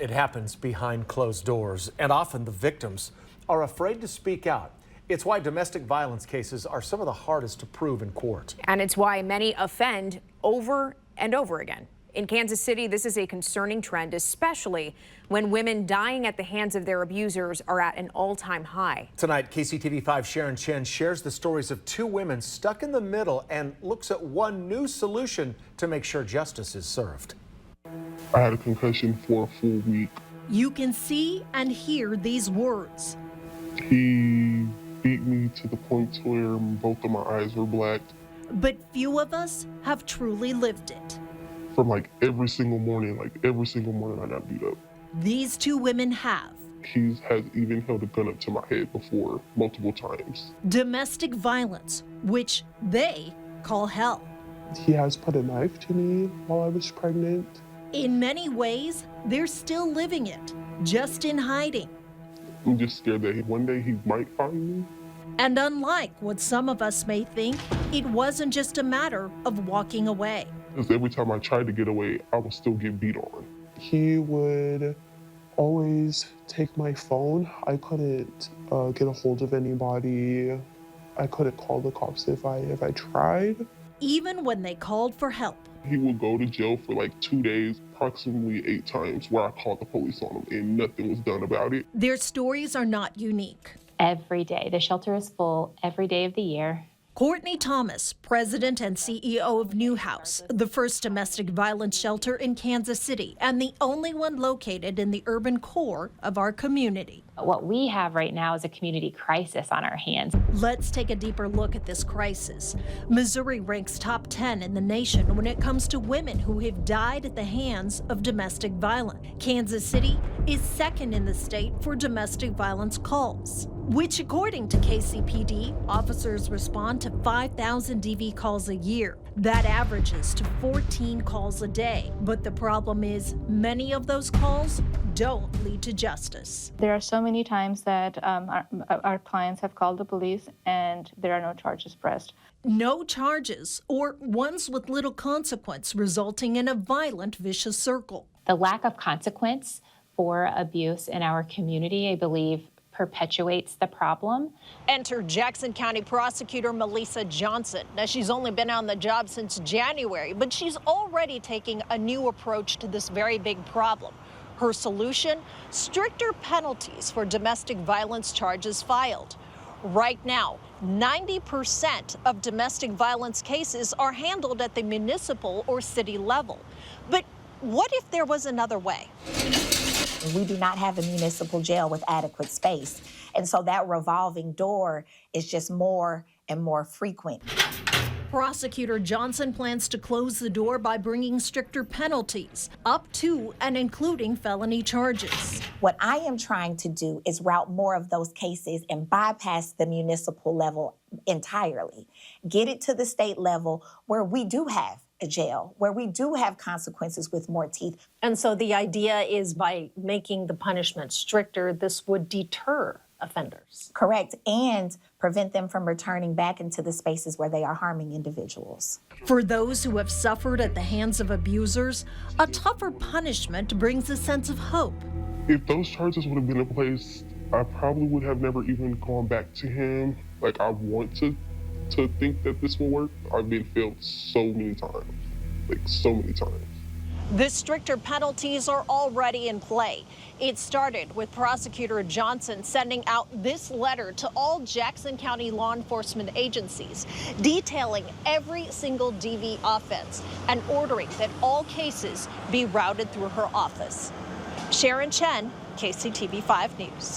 it happens behind closed doors, and often the victims are afraid to speak out. It's why domestic violence cases are some of the hardest to prove in court. And it's why many offend over and over again. In Kansas City, this is a concerning trend, especially when women dying at the hands of their abusers are at an all-time high. Tonight, KCTV5 Sharon Chen shares the stories of two women stuck in the middle and looks at one new solution to make sure justice is served. I had a concussion for a full week. You can see and hear these words. He beat me to the point where both of my eyes were black. But few of us have truly lived it. From every single morning I got beat up. These two women have. He has even held a gun up to my head before, multiple times. Domestic violence, which they call hell. He has put a knife to me while I was pregnant. In many ways, they're still living it, just in hiding. I'm just scared that one day he might find me. And unlike what some of us may think, it wasn't just a matter of walking away. Because every time I tried to get away, I would still get beat on. He would always take my phone. I couldn't get a hold of anybody. I couldn't call the cops if I tried. Even when they called for help. He would go to jail for 2 days, approximately 8 times, where I called the police on him and nothing was done about it. Their stories are not unique. Every day. The shelter is full every day of the year. Courtney Thomas, president and CEO of Newhouse, the first domestic violence shelter in Kansas City and the only one located in the urban core of our community. What we have right now is a community crisis on our hands. Let's take a deeper look at this crisis. Missouri ranks top 10 in the nation when it comes to women who have died at the hands of domestic violence. Kansas City is second in the state for domestic violence calls, which according to KCPD, officers respond to 5,000 DV calls a year. That averages to 14 calls a day. But the problem is many of those calls don't lead to justice. There are so many times that our clients have called the police and there are no charges pressed. No charges, or ones with little consequence, resulting in a violent, vicious circle. The lack of consequence for abuse in our community, I believe, perpetuates the problem. Enter Jackson County Prosecutor Melissa Johnson. Now, she's only been on the job since January, but she's already taking a new approach to this very big problem. Her solution? Stricter penalties for domestic violence charges filed. Right now, 90% of domestic violence cases are handled at the municipal or city level. But what if there was another way? We do not have a municipal jail with adequate space. And so that revolving door is just more and more frequent. Prosecutor Johnson plans to close the door by bringing stricter penalties, up to and including felony charges. What I am trying to do is route more of those cases and bypass the municipal level entirely. Get it to the state level where we do have a jail, where we do have consequences with more teeth. And so the idea is by making the punishment stricter, this would deter offenders. Correct, and prevent them from returning back into the spaces where they are harming individuals. For those who have suffered at the hands of abusers, a tougher punishment brings a sense of hope. If those charges would have been in place, I probably would have never even gone back to him. I want to think that this will work. I've been failed so many times, so many times. The stricter penalties are already in play. It started with Prosecutor Johnson sending out this letter to all Jackson County law enforcement agencies, detailing every single DV offense and ordering that all cases be routed through her office. Sharon Chen, KCTV5 News.